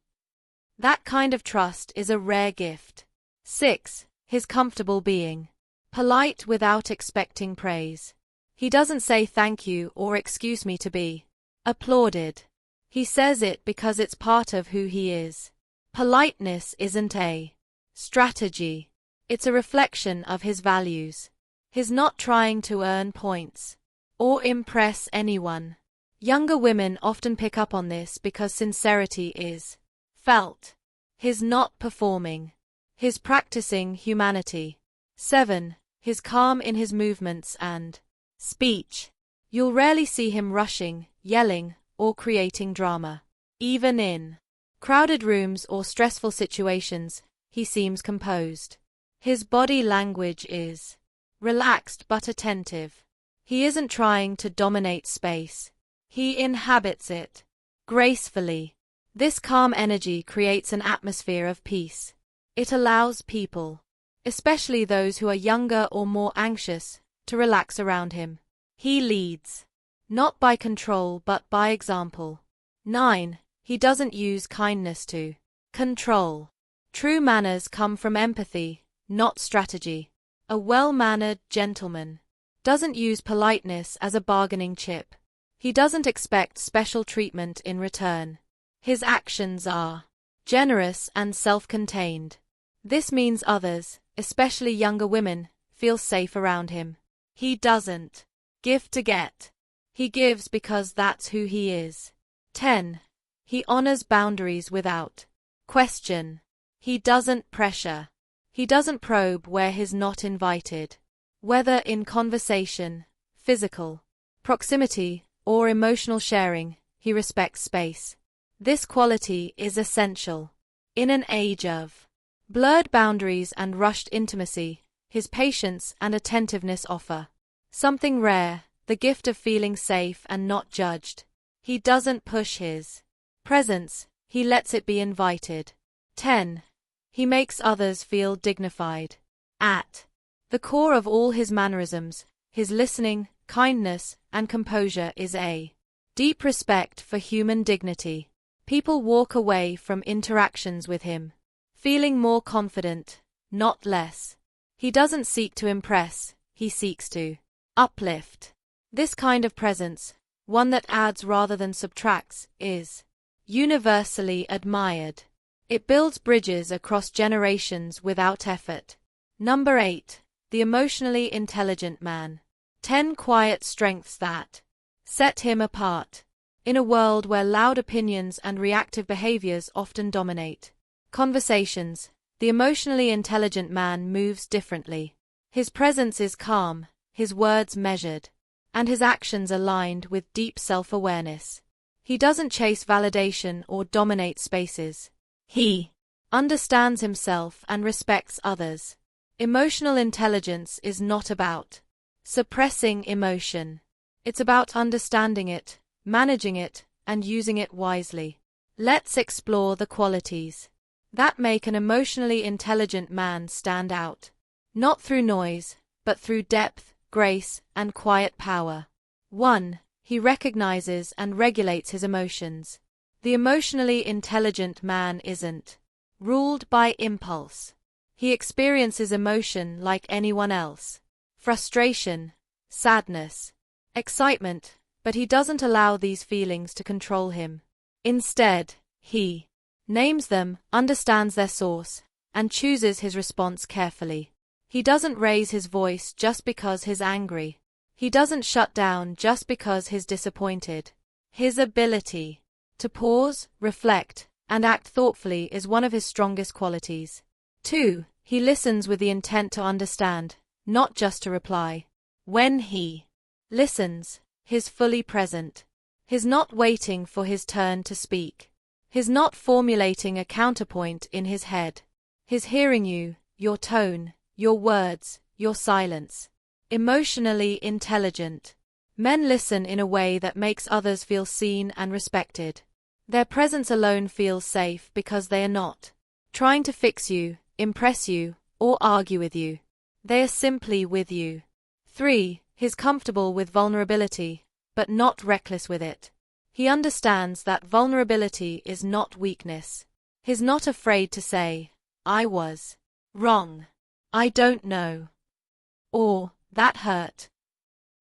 That kind of trust is a rare gift. 6. His comfortable being polite without expecting praise. He doesn't say thank you or excuse me to be applauded. He says it because it's part of who he is. Politeness isn't a strategy. It's a reflection of his values. He's not trying to earn points or impress anyone. Younger women often pick up on this because sincerity is felt. He's not performing. He's practicing humanity. 7. He's calm in his movements and speech. You'll rarely see him rushing, yelling, or creating drama. Even in crowded rooms or stressful situations, he seems composed. His body language is relaxed but attentive. He isn't trying to dominate space. He inhabits it gracefully. This calm energy creates an atmosphere of peace. It allows people, especially those who are younger or more anxious, to relax around him. He leads, not by control but by example. 9. He doesn't use kindness to control. True manners come from empathy, not strategy. A well-mannered gentleman doesn't use politeness as a bargaining chip. He doesn't expect special treatment in return. His actions are generous and self-contained. This means others, especially younger women, feel safe around him. He doesn't Give to get. He gives because that's who he is. 10. He honors boundaries without question. He doesn't pressure. He doesn't probe where he's not invited. Whether in conversation, physical proximity, or emotional sharing, he respects space. This quality is essential. In an age of blurred boundaries and rushed intimacy, his patience and attentiveness offer something rare, the gift of feeling safe and not judged. He doesn't push his presence, he lets it be invited. 10. He makes others feel dignified. At the core of all his mannerisms, his listening, kindness, and composure is a deep respect for human dignity. People walk away from interactions with him feeling more confident, not less. He doesn't seek to impress, he seeks to uplift. This kind of presence, one that adds rather than subtracts, is universally admired. It builds bridges across generations without effort. Number 8. The emotionally intelligent man. 10 quiet strengths that set him apart. In a world where loud opinions and reactive behaviors often dominate conversations, the emotionally intelligent man moves differently. His presence is calm, his words measured, and his actions aligned with deep self-awareness. He doesn't chase validation or dominate spaces. He understands himself and respects others. Emotional intelligence is not about suppressing emotion. It's about understanding it, managing it, and using it wisely. Let's explore the qualities that make an emotionally intelligent man stand out. Not through noise, but through depth, grace, and quiet power. 1. He recognizes and regulates his emotions. The emotionally intelligent man isn't ruled by impulse. He experiences emotion like anyone else. Frustration, sadness, excitement, but he doesn't allow these feelings to control him. Instead, he names them, understands their source, and chooses his response carefully. He doesn't raise his voice just because he's angry. He doesn't shut down just because he's disappointed. His ability to pause, reflect, and act thoughtfully is one of his strongest qualities. 2. He listens with the intent to understand, not just to reply. When he listens, he's fully present. He's not waiting for his turn to speak. He's not formulating a counterpoint in his head. He's hearing you, your tone, your words, your silence. Emotionally intelligent men listen in a way that makes others feel seen and respected. Their presence alone feels safe because they are not trying to fix you, impress you, or argue with you. They are simply with you. 3. He's comfortable with vulnerability, but not reckless with it. He understands that vulnerability is not weakness. He's not afraid to say, "I was wrong. I don't know." Or, "That hurt."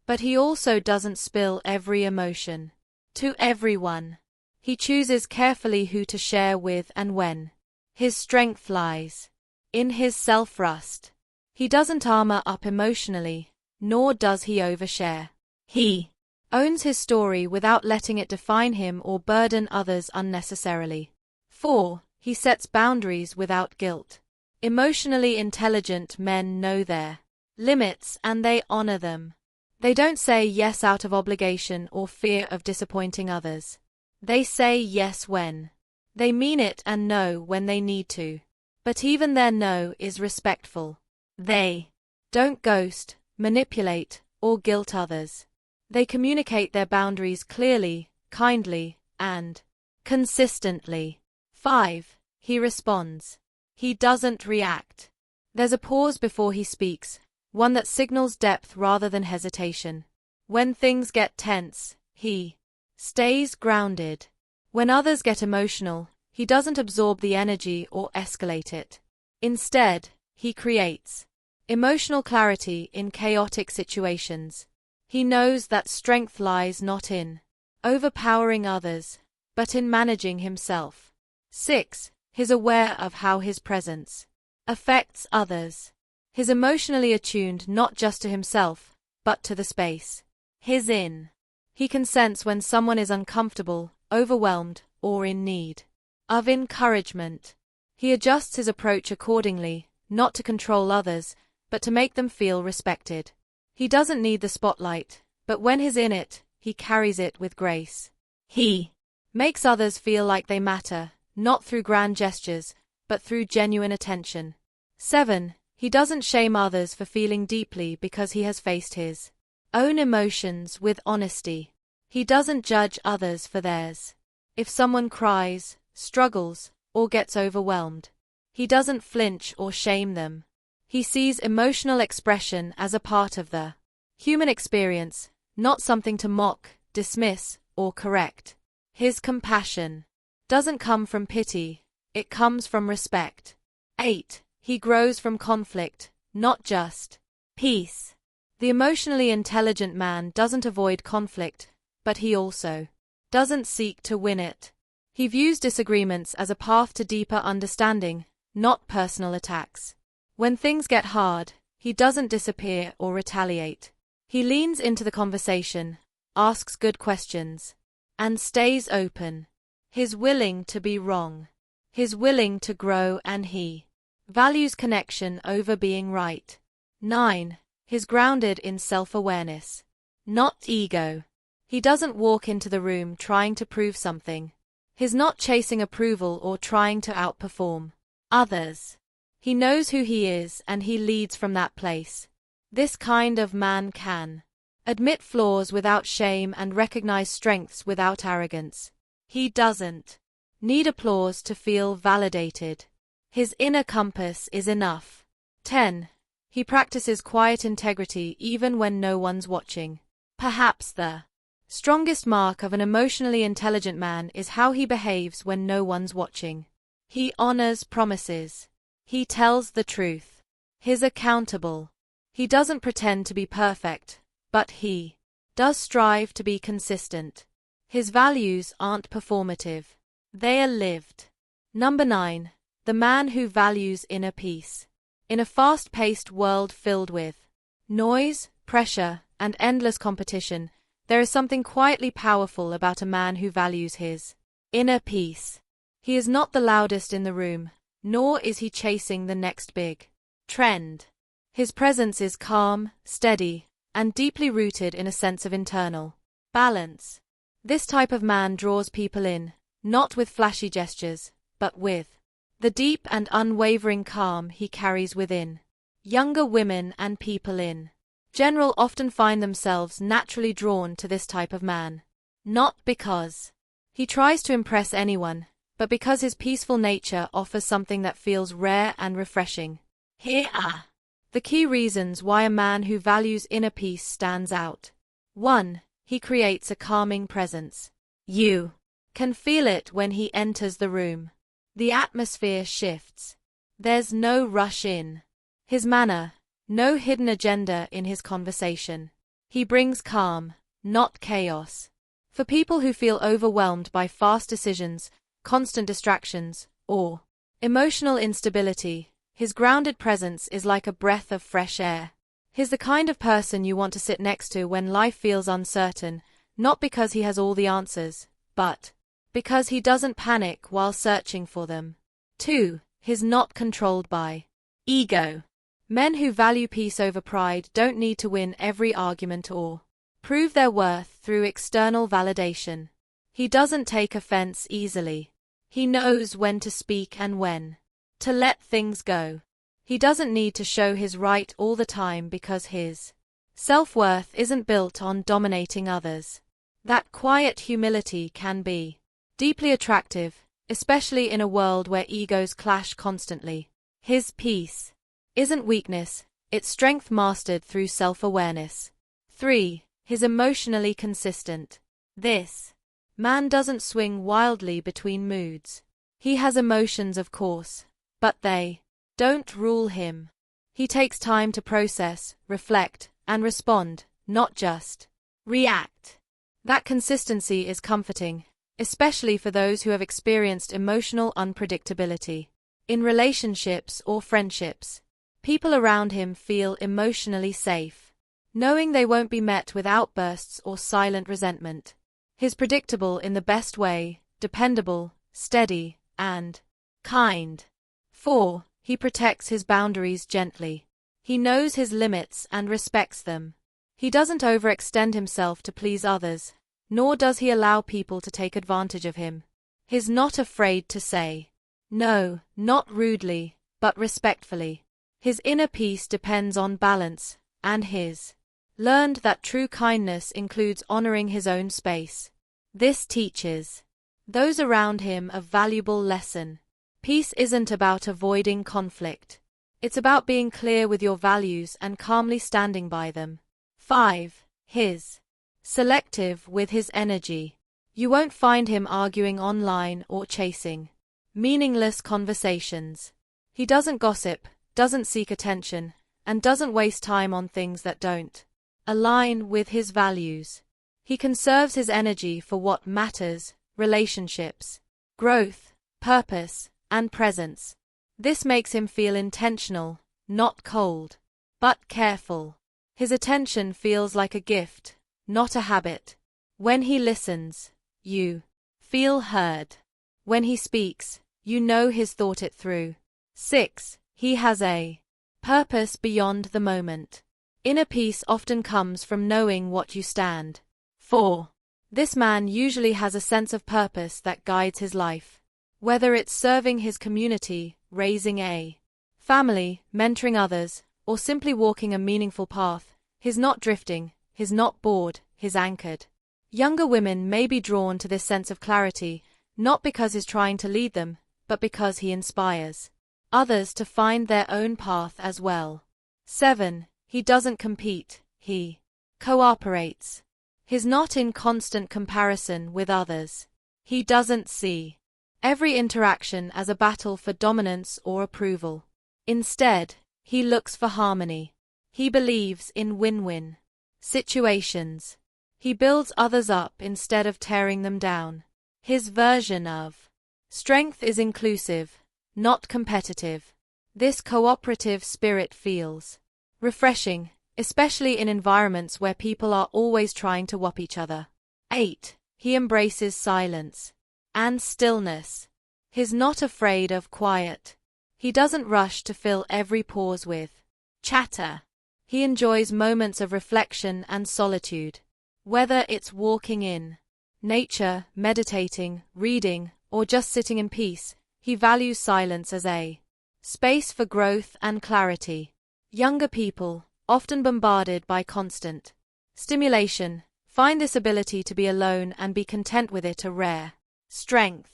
But he also doesn't spill every emotion to everyone. He chooses carefully who to share with and when. His strength lies in his self-trust. He doesn't armor up emotionally, nor does he overshare. He owns his story without letting it define him or burden others unnecessarily. 4. He sets boundaries without guilt. Emotionally intelligent men know their limits and they honor them. They don't say yes out of obligation or fear of disappointing others. They say yes when they mean it and no when they need to. But even their no is respectful. They don't ghost, manipulate, or guilt others. They communicate their boundaries clearly, kindly, and consistently. 5. He responds. He doesn't react. There's a pause before he speaks, one that signals depth rather than hesitation. When things get tense, he stays grounded. When others get emotional, he doesn't absorb the energy or escalate it. Instead, he creates emotional clarity in chaotic situations. He knows that strength lies not in overpowering others, but in managing himself. 6. He's aware of how his presence affects others. He's emotionally attuned not just to himself, but to the space His in. He can sense when someone is uncomfortable, overwhelmed, or in need of encouragement. He adjusts his approach accordingly, not to control others, but to make them feel respected. He doesn't need the spotlight, but when he's in it, he carries it with grace. He makes others feel like they matter, not through grand gestures, but through genuine attention. 7. He doesn't shame others for feeling deeply because he has faced his own emotions with honesty. He doesn't judge others for theirs. If someone cries, struggles, or gets overwhelmed, he doesn't flinch or shame them. He sees emotional expression as a part of the human experience, not something to mock, dismiss, or correct. His compassion doesn't come from pity, it comes from respect. 8. He grows from conflict, not just peace. The emotionally intelligent man doesn't avoid conflict, but he also doesn't seek to win it. He views disagreements as a path to deeper understanding, not personal attacks. When things get hard, he doesn't disappear or retaliate. He leans into the conversation, asks good questions, and stays open. He's willing to be wrong. He's willing to grow, and he values connection over being right. 9. He's grounded in self-awareness, not ego. He doesn't walk into the room trying to prove something. He's not chasing approval or trying to outperform others. He knows who he is and he leads from that place. This kind of man can admit flaws without shame and recognize strengths without arrogance. He doesn't need applause to feel validated. His inner compass is enough. 10. He practices quiet integrity even when no one's watching. Perhaps the strongest mark of an emotionally intelligent man is how he behaves when no one's watching. He honors promises. He tells the truth. He's accountable. He doesn't pretend to be perfect, but he does strive to be consistent. His values aren't performative. They are lived. Number 9. The man who values inner peace. In a fast-paced world filled with noise, pressure, and endless competition, there is something quietly powerful about a man who values his inner peace. He is not the loudest in the room, nor is he chasing the next big trend. His presence is calm, steady, and deeply rooted in a sense of internal balance. This type of man draws people in, not with flashy gestures, but with the deep and unwavering calm he carries within. Younger women and people in general often find themselves naturally drawn to this type of man. Not because he tries to impress anyone, but because his peaceful nature offers something that feels rare and refreshing. Here are the key reasons why a man who values inner peace stands out. 1. He creates a calming presence. You can feel it when he enters the room. The atmosphere shifts. There's no rush in his manner, no hidden agenda in his conversation. He brings calm, not chaos. For people who feel overwhelmed by fast decisions, constant distractions, or emotional instability, his grounded presence is like a breath of fresh air. He's the kind of person you want to sit next to when life feels uncertain, not because he has all the answers, but because he doesn't panic while searching for them. 2. He's not controlled by ego. Men who value peace over pride don't need to win every argument or prove their worth through external validation. He doesn't take offense easily. He knows when to speak and when to let things go. He doesn't need to show his right all the time because his self-worth isn't built on dominating others. That quiet humility can be deeply attractive, especially in a world where egos clash constantly. His peace isn't weakness, it's strength mastered through self-awareness. 3. He's emotionally consistent. This man doesn't swing wildly between moods. He has emotions, of course, but they don't rule him. He takes time to process, reflect, and respond, not just react. That consistency is comforting, especially for those who have experienced emotional unpredictability. In relationships or friendships, people around him feel emotionally safe. knowing they won't be met with outbursts or silent resentment. He's predictable in the best way, dependable, steady, and kind. 4. He protects his boundaries gently. He knows his limits and respects them. He doesn't overextend himself to please others, nor does he allow people to take advantage of him. He's not afraid to say no, not rudely, but respectfully. His inner peace depends on balance, and he's learned that true kindness includes honoring his own space. This teaches those around him a valuable lesson. Peace isn't about avoiding conflict. It's about being clear with your values and calmly standing by them. 5. He's selective with his energy. You won't find him arguing online or chasing meaningless conversations. He doesn't gossip, doesn't seek attention, and doesn't waste time on things that don't align with his values. He conserves his energy for what matters: relationships, growth, purpose, and presence. This makes him feel intentional, not cold, but careful. His attention feels like a gift, not a habit. When he listens, you feel heard. When he speaks, you know he's thought it through. 6. He has a purpose beyond the moment. Inner peace often comes from knowing what you stand for. This man usually has a sense of purpose that guides his life. Whether it's serving his community, raising a family, mentoring others, or simply walking a meaningful path, he's not drifting, he's not bored, he's anchored. Younger women may be drawn to this sense of clarity, not because he's trying to lead them, but because he inspires others to find their own path as well. 7. He doesn't compete, he cooperates. He's not in constant comparison with others. He doesn't see every interaction as a battle for dominance or approval. Instead, he looks for harmony. He believes in win-win situations. He builds others up instead of tearing them down. His version of strength is inclusive, not competitive. This cooperative spirit feels refreshing, especially in environments where people are always trying to whop each other. 8. He embraces silence and stillness. He's not afraid of quiet. He doesn't rush to fill every pause with chatter. He enjoys moments of reflection and solitude. Whether it's walking in nature, meditating, reading, or just sitting in peace, he values silence as a space for growth and clarity. Younger people, often bombarded by constant stimulation, find this ability to be alone and be content with it a rare strength.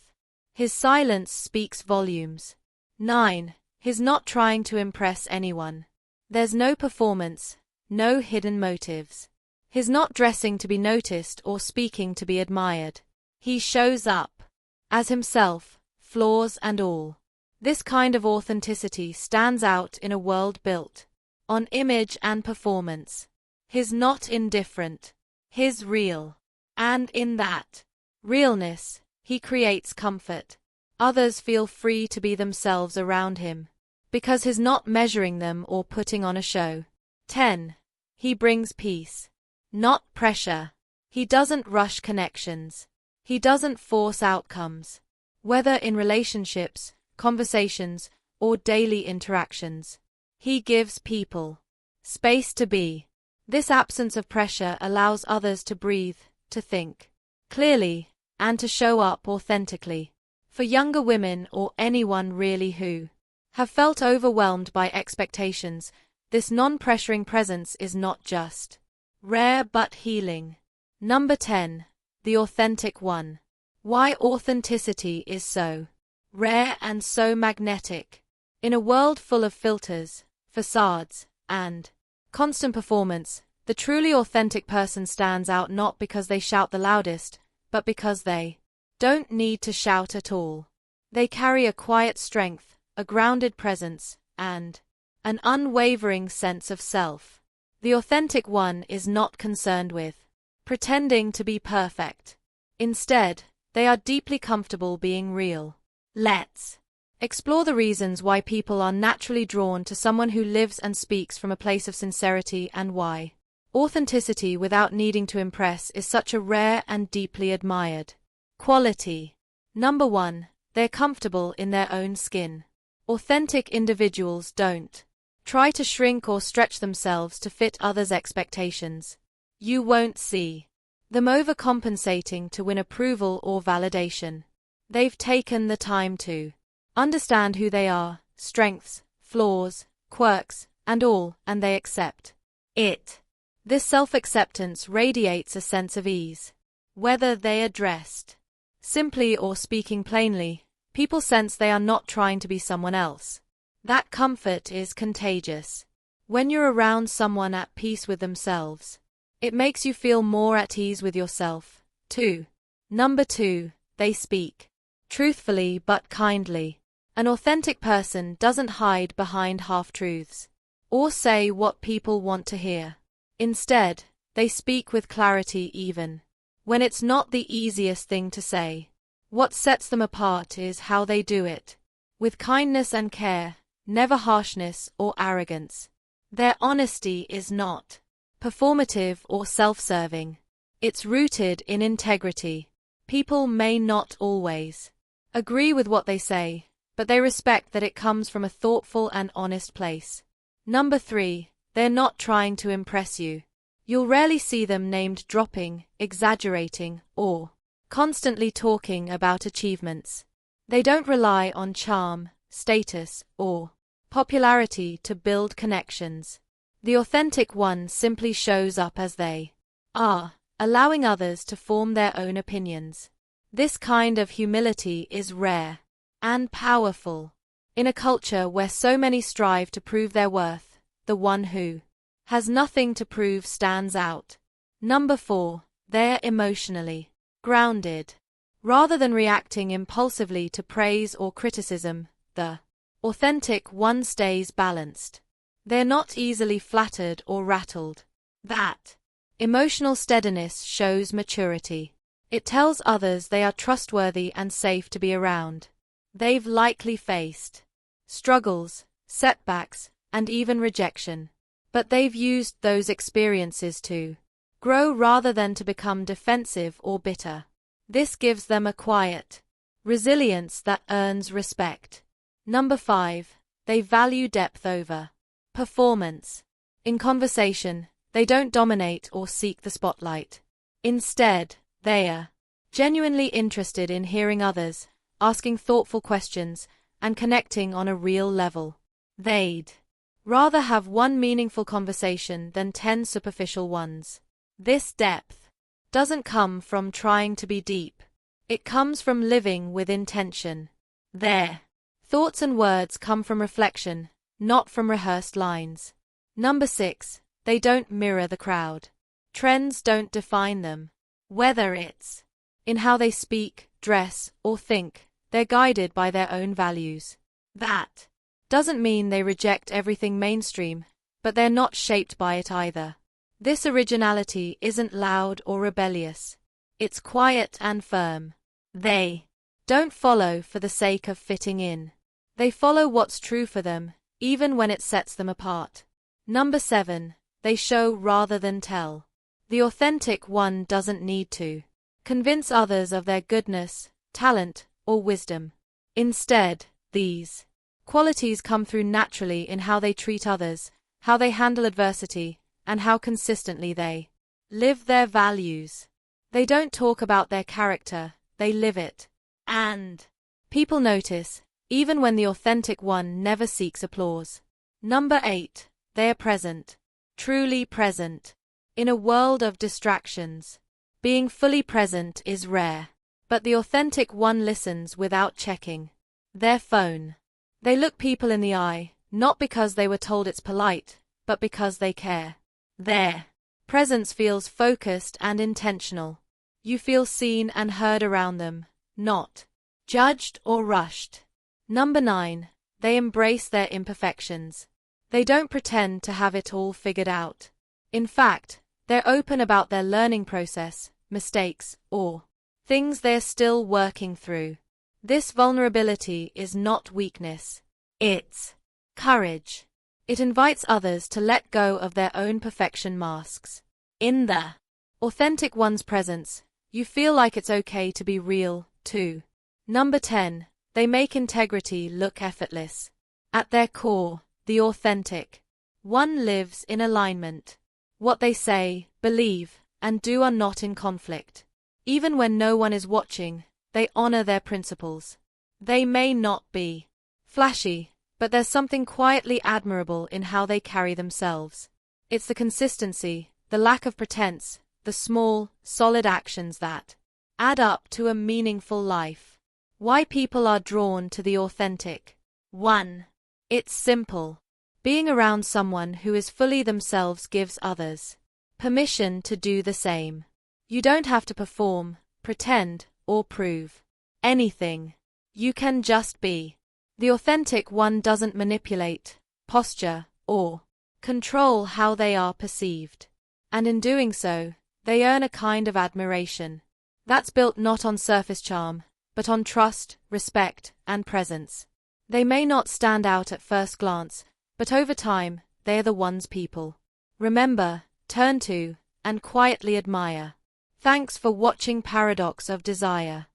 His silence speaks volumes. 9. He's not trying to impress anyone. There's no performance, no hidden motives. He's not dressing to be noticed or speaking to be admired. He shows up as himself, flaws and all. This kind of authenticity stands out in a world built on image and performance. He's not indifferent. He's real. And in that realness, he creates comfort. Others feel free to be themselves around him, because he's not measuring them or putting on a show. 10. He brings peace, not pressure. He doesn't rush connections. He doesn't force outcomes. Whether in relationships, conversations, or daily interactions, he gives people space to be. This absence of pressure allows others to breathe, to think clearly, and to show up authentically. For younger women or anyone really who have felt overwhelmed by expectations, this non-pressuring presence is not just rare but healing. Number 10. The authentic one. Why authenticity is so rare and so magnetic. In a world full of filters, facades, and constant performance, the truly authentic person stands out not because they shout the loudest, but because they don't need to shout at all. They carry a quiet strength, a grounded presence, and an unwavering sense of self. The authentic one is not concerned with pretending to be perfect. Instead, they are deeply comfortable being real. Let's explore the reasons why people are naturally drawn to someone who lives and speaks from a place of sincerity and why Authenticity without needing to impress is such a rare and deeply admired quality. Number 1. They're comfortable in their own skin. Authentic individuals don't try to shrink or stretch themselves to fit others' expectations. You won't see them overcompensating to win approval or validation. They've taken the time to understand who they are, strengths, flaws, quirks, and all, and they accept it. This self-acceptance radiates a sense of ease. Whether they are dressed simply or speaking plainly, people sense they are not trying to be someone else. That comfort is contagious. When you're around someone at peace with themselves, it makes you feel more at ease with yourself, too. Number 2. They speak truthfully but kindly. An authentic person doesn't hide behind half-truths or say what people want to hear. Instead, they speak with clarity even when it's not the easiest thing to say. What sets them apart is how they do it. With kindness and care, never harshness or arrogance. Their honesty is not performative or self-serving. It's rooted in integrity. People may not always agree with what they say, but they respect that it comes from a thoughtful and honest place. Number 3. They're not trying to impress you. You'll rarely see them name-dropping, exaggerating, or constantly talking about achievements. They don't rely on charm, status, or popularity to build connections. The authentic one simply shows up as they are, allowing others to form their own opinions. This kind of humility is rare and powerful. In a culture where so many strive to prove their worth, the one who has nothing to prove stands out. Number 4. They're emotionally grounded. Rather than reacting impulsively to praise or criticism, the authentic one stays balanced. They're not easily flattered or rattled. That emotional steadiness shows maturity. It tells others they are trustworthy and safe to be around. They've likely faced struggles, setbacks, and even rejection. But they've used those experiences to grow rather than to become defensive or bitter. This gives them a quiet resilience that earns respect. Number 5. They value depth over performance. In conversation, they don't dominate or seek the spotlight. Instead, they are genuinely interested in hearing others, asking thoughtful questions, and connecting on a real level. They'd rather have one meaningful conversation than 10 superficial ones. This depth doesn't come from trying to be deep. It comes from living with intention. Their thoughts and words come from reflection, not from rehearsed lines. Number 6. They don't mirror the crowd. Trends don't define them. Whether it's in how they speak, dress, or think, they're guided by their own values. That doesn't mean they reject everything mainstream, but they're not shaped by it either. This originality isn't loud or rebellious. It's quiet and firm. They don't follow for the sake of fitting in. They follow what's true for them, even when it sets them apart. Number 7. They show rather than tell. The authentic one doesn't need to convince others of their goodness, talent, or wisdom. Instead, these qualities come through naturally in how they treat others, how they handle adversity, and how consistently they live their values. They don't talk about their character, they live it. And people notice, even when the authentic one never seeks applause. Number 8. They are present. Truly present. In a world of distractions, being fully present is rare. But the authentic one listens without checking their phone. They look people in the eye, not because they were told it's polite, but because they care. Their presence feels focused and intentional. You feel seen and heard around them, not judged or rushed. Number 9. They embrace their imperfections. They don't pretend to have it all figured out. In fact, they're open about their learning process, mistakes, or things they're still working through. This vulnerability is not weakness. It's courage. It invites others to let go of their own perfection masks. In the authentic one's presence, you feel like it's okay to be real, too. Number 10. They make integrity look effortless. At their core, the authentic one lives in alignment. What they say, believe, and do are not in conflict. Even when no one is watching, they honor their principles. They may not be flashy, but there's something quietly admirable in how they carry themselves. It's the consistency, the lack of pretense, the small, solid actions that add up to a meaningful life. Why people are drawn to the authentic 1. It's simple. Being around someone who is fully themselves gives others permission to do the same. You don't have to perform, pretend, or prove anything. You can just be. The authentic one doesn't manipulate, posture, or control how they are perceived. And in doing so, they earn a kind of admiration that's built not on surface charm, but on trust, respect, and presence. They may not stand out at first glance, but over time, they are the ones people remember, turn to, and quietly admire. Thanks for watching Paradox of Desire.